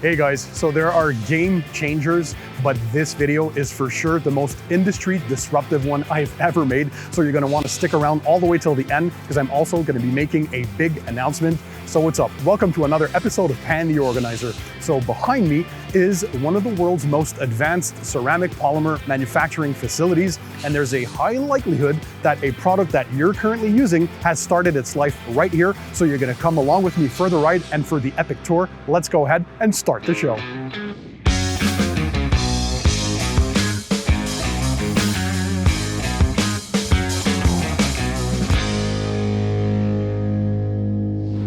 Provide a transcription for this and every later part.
Hey guys, so there are game changers, but this video is for sure the most industry disruptive one I've ever made. So you're gonna wanna stick around all the way till the end because I'm also gonna be making a big announcement. So what's up? Welcome to another episode of Pan the Organizer. So behind me is one of the world's most advanced ceramic polymer manufacturing facilities. And there's a high likelihood that a product that you're currently using has started its life right here. So you're gonna come along with me for the ride and for the epic tour. Let's go ahead and start the show.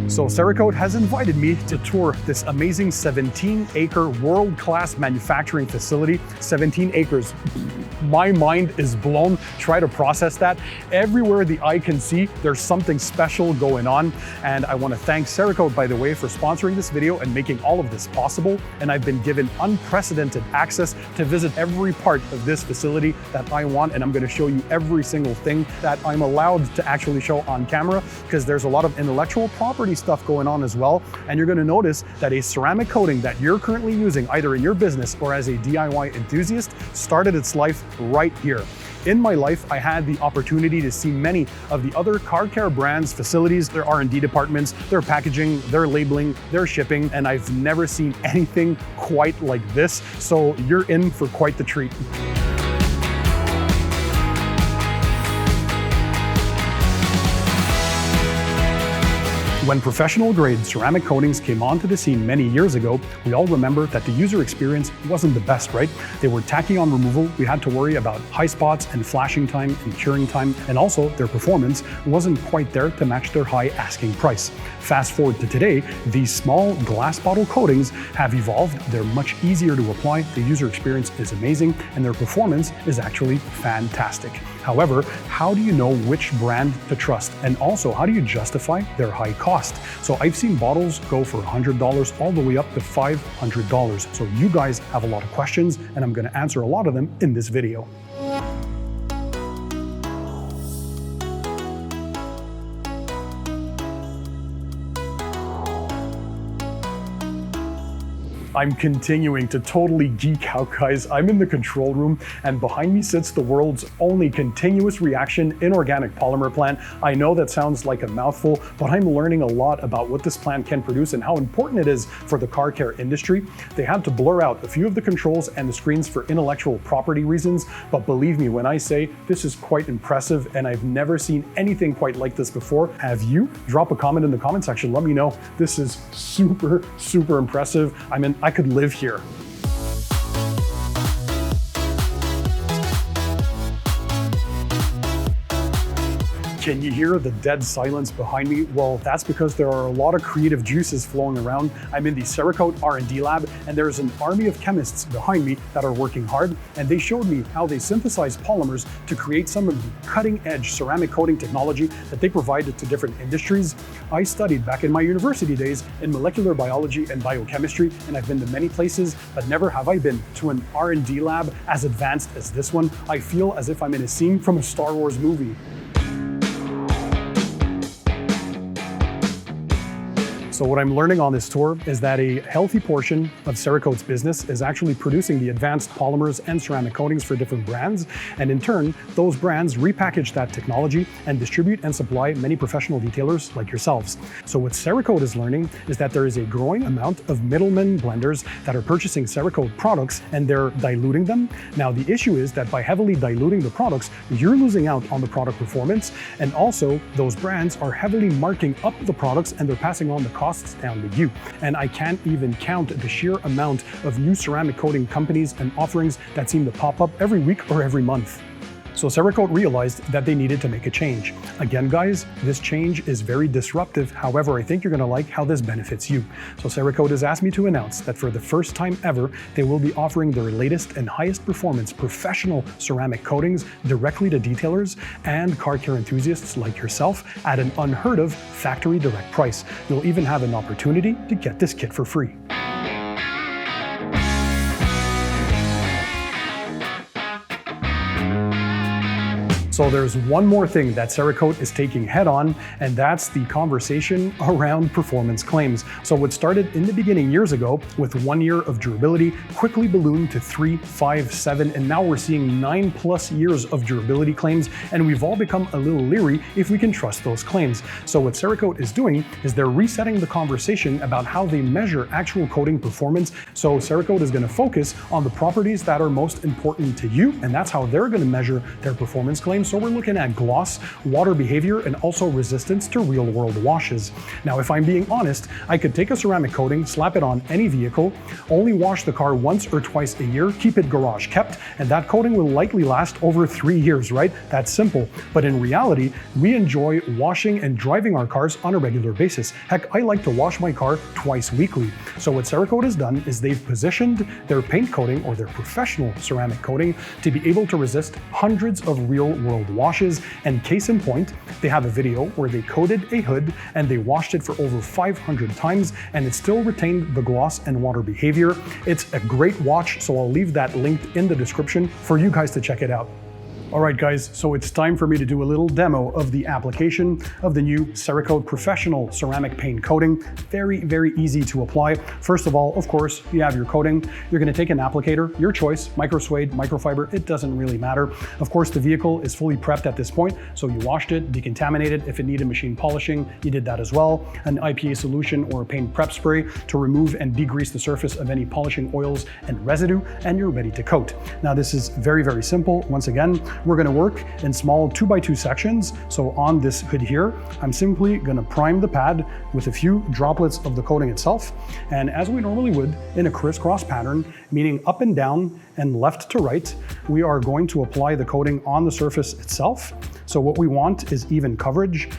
So Cerakote has invited me to tour this amazing 17-acre world-class manufacturing facility. 17 acres. My mind is blown. Try to process that. Everywhere the eye can see, there's something special going on. And I want to thank Cerakote, by the way, for sponsoring this video and making all of this possible. And I've been given unprecedented access to visit every part of this facility that I want. And I'm going to show you every single thing that I'm allowed to actually show on camera, because there's a lot of intellectual property stuff going on as well. And you're going to notice that a ceramic coating that you're currently using either in your business or as a DIY enthusiast started its life right here. In my life, I had the opportunity to see many of the other car care brands' facilities, their R&D departments, their packaging, their labeling, their shipping, and I've never seen anything quite like this. So you're in for quite the treat. When professional-grade ceramic coatings came onto the scene many years ago, we all remember that the user experience wasn't the best, right? They were tacky on removal, we had to worry about high spots and flashing time and curing time, and also their performance wasn't quite there to match their high asking price. Fast forward to today, these small glass bottle coatings have evolved, they're much easier to apply, the user experience is amazing, and their performance is actually fantastic. However, how do you know which brand to trust? And also, how do you justify their high cost? So I've seen bottles go for $100 all the way up to $500. So you guys have a lot of questions, and I'm going to answer a lot of them in this video. I'm continuing to totally geek out, guys. I'm in the control room, and behind me sits the world's only continuous reaction inorganic polymer plant. I know that sounds like a mouthful, but I'm learning a lot about what this plant can produce and how important it is for the car care industry. They had to blur out a few of the controls and the screens for intellectual property reasons, but believe me when I say this is quite impressive, and I've never seen anything quite like this before. Have you? Drop a comment in the comment section. Let me know. This is super, super impressive. I mean, I could live here. Can you hear the dead silence behind me? Well, that's because there are a lot of creative juices flowing around. I'm in the Cerakote R&D lab, and there's an army of chemists behind me that are working hard, and they showed me how they synthesize polymers to create some of the cutting-edge ceramic coating technology that they provide to different industries. I studied back in my university days in molecular biology and biochemistry, and I've been to many places, but never have I been to an R&D lab as advanced as this one. I feel as if I'm in a scene from a Star Wars movie. So what I'm learning on this tour is that a healthy portion of Cerakote's business is actually producing the advanced polymers and ceramic coatings for different brands. And in turn, those brands repackage that technology and distribute and supply many professional detailers like yourselves. So what Cerakote is learning is that there is a growing amount of middlemen blenders that are purchasing Cerakote products and they're diluting them. Now, the issue is that by heavily diluting the products, you're losing out on the product performance. And also, those brands are heavily marking up the products and they're passing on the cost down to you. And I can't even count the sheer amount of new ceramic coating companies and offerings that seem to pop up every week or every month. So Cerakote realized that they needed to make a change. Again, guys, this change is very disruptive. However, I think you're gonna like how this benefits you. So Cerakote has asked me to announce that for the first time ever, they will be offering their latest and highest performance professional ceramic coatings directly to detailers and car care enthusiasts like yourself at an unheard of factory direct price. You'll even have an opportunity to get this kit for free. So there's one more thing that Cerakote is taking head on, and that's the conversation around performance claims. So what started in the beginning years ago with 1 year of durability quickly ballooned to 3, 5, 7, and now we're seeing 9+ years of durability claims, and we've all become a little leery if we can trust those claims. So what Cerakote is doing is they're resetting the conversation about how they measure actual coating performance. So Cerakote is going to focus on the properties that are most important to you, and that's how they're going to measure their performance claims. So we're looking at gloss, water behavior, and also resistance to real-world washes. Now, if I'm being honest, I could take a ceramic coating, slap it on any vehicle, only wash the car once or twice a year, keep it garage kept, and that coating will likely last over 3 years, right? That's simple. But in reality, we enjoy washing and driving our cars on a regular basis. Heck, I like to wash my car twice weekly. So what Cerakote has done is they've positioned their paint coating or their professional ceramic coating to be able to resist hundreds of real-world washes. And case in point, they have a video where they coated a hood and they washed it for over 500 times and it still retained the gloss and water behavior. It's a great watch, so I'll leave that linked in the description for you guys to check it out. All right, guys, so it's time for me to do a little demo of the application of the new Cerakote Professional Ceramic Paint Coating. Very, very easy to apply. First of all, of course, you have your coating. You're going to take an applicator, your choice, microsuede, microfiber, it doesn't really matter. Of course, the vehicle is fully prepped at this point, so you washed it, decontaminated. If it needed machine polishing, you did that as well. An IPA solution or a paint prep spray to remove and degrease the surface of any polishing oils and residue, and you're ready to coat. Now, this is very, very simple. Once again, we're going to work in small 2x2 sections. So on this hood here, I'm simply going to prime the pad with a few droplets of the coating itself. And as we normally would in a crisscross pattern, meaning up and down and left to right, we are going to apply the coating on the surface itself. So what we want is even coverage.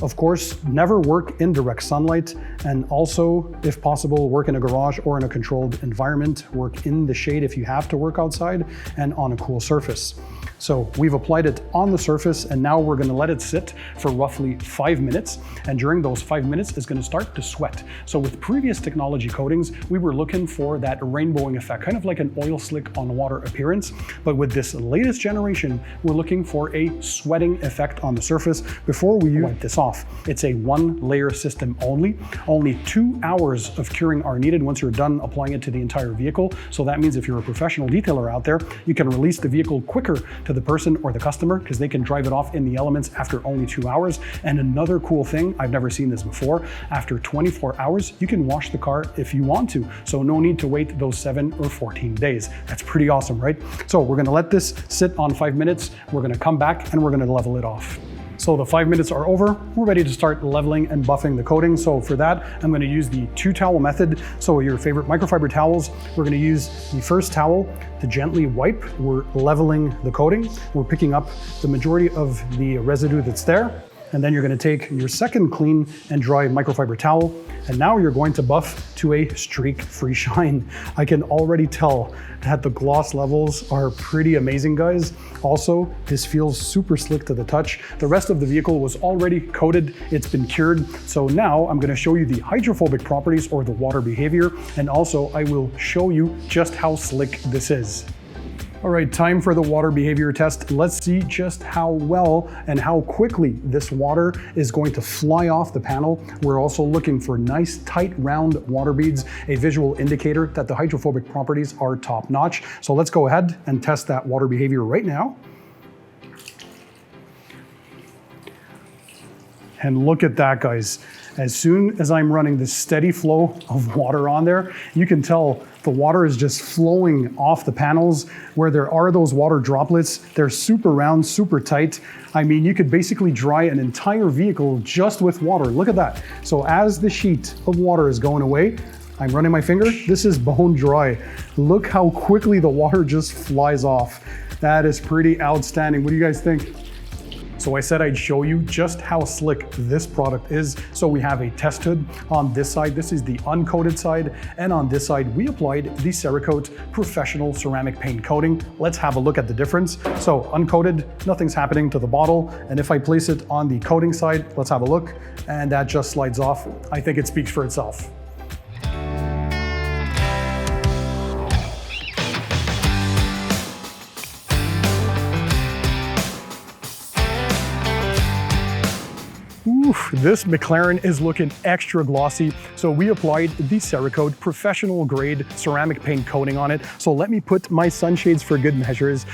Of course, never work in direct sunlight, and also, if possible, work in a garage or in a controlled environment. Work in the shade if you have to work outside, and on a cool surface. So we've applied it on the surface, and now we're gonna let it sit for roughly 5 minutes. And during those 5 minutes, it's gonna start to sweat. So with previous technology coatings, we were looking for that rainbowing effect, kind of like an oil slick on water appearance. But with this latest generation, we're looking for a sweating effect on the surface before we wipe this off. It's a 1-layer system only. Only 2 hours of curing are needed once you're done applying it to the entire vehicle. So that means if you're a professional detailer out there, you can release the vehicle quicker to the person or the customer because they can drive it off in the elements after only 2 hours. And another cool thing, I've never seen this before, after 24 hours, you can wash the car if you want to. So no need to wait those 7 or 14 days. That's pretty awesome, right? So we're gonna let this sit on 5 minutes. We're gonna come back and we're gonna level it off. So the 5 minutes are over. We're ready to start leveling and buffing the coating. So for that, I'm going to use the 2-towel method. So your favorite microfiber towels, we're going to use the first towel to gently wipe. We're leveling the coating. We're picking up the majority of the residue that's there. And then you're going to take your second clean and dry microfiber towel, and now you're going to buff to a streak-free shine. I can already tell that the gloss levels are pretty amazing, guys. Also, this feels super slick to the touch. The rest of the vehicle was already coated, it's been cured. So now I'm going to show you the hydrophobic properties or the water behavior, and also I will show you just how slick this is. All right, time for the water behavior test. Let's see just how well and how quickly this water is going to fly off the panel. We're also looking for nice, tight, round water beads, a visual indicator that the hydrophobic properties are top notch. So let's go ahead and test that water behavior right now. And look at that, guys. As soon as I'm running this steady flow of water on there, you can tell the water is just flowing off the panels. Where there are those water droplets, they're super round, super tight. I mean, you could basically dry an entire vehicle just with water. Look at that. So as the sheet of water is going away, I'm running my finger, this is bone dry. Look how quickly the water just flies off. That is pretty outstanding. What do you guys think? So I said I'd show you just how slick this product is. So we have a test hood on this side. This is the uncoated side. And on this side, we applied the Cerakote Professional Ceramic Paint Coating. Let's have a look at the difference. So uncoated, nothing's happening to the bottle. And if I place it on the coating side, let's have a look. And that just slides off. I think it speaks for itself. This McLaren is looking extra glossy, so we applied the Cerakote professional grade ceramic paint coating on it. So let me put my sunshades for good measures.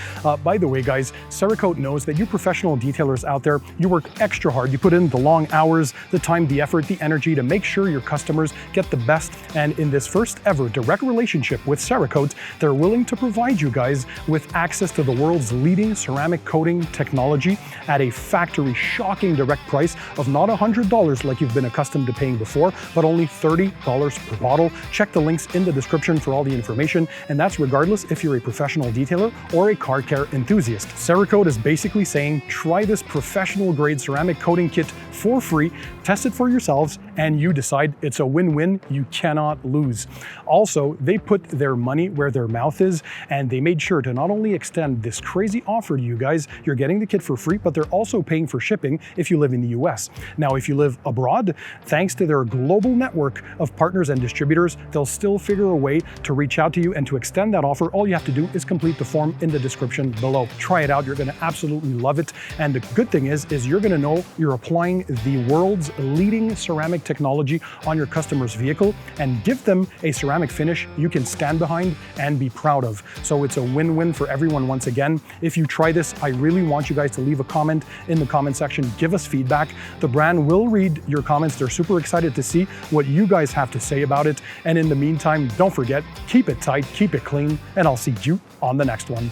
By the way, guys, Cerakote knows that you professional detailers out there, you work extra hard. You put in the long hours, the time, the effort, the energy to make sure your customers get the best. And in this first ever direct relationship with Cerakote, they're willing to provide you guys with access to the world's leading ceramic coating technology at a factory shocking direct price of not $100 like you've been accustomed to paying before, but only $30 per bottle. Check the links in the description for all the information, and that's regardless if you're a professional detailer or a car care enthusiast. Cerakote is basically saying, try this professional grade ceramic coating kit for free, test it for yourselves, and you decide. It's a win-win you cannot lose. Also, they put their money where their mouth is, and they made sure to not only extend this crazy offer to you guys, you're getting the kit for free, but they're also paying for shipping if you live in the US. Now, if you live abroad, thanks to their global network of partners and distributors, they'll still figure a way to reach out to you and to extend that offer. All you have to do is complete the form in the description below. Try it out. You're going to absolutely love it. And the good thing is you're going to know you're applying the world's leading ceramic technology on your customer's vehicle and give them a ceramic finish you can stand behind and be proud of. So it's a win-win for everyone. Once again, if you try this, I really want you guys to leave a comment in the comment section. Give us feedback. The brand will read your comments. They're super excited to see what you guys have to say about it. And in the meantime, don't forget, keep it tight, keep it clean, and I'll see you on the next one.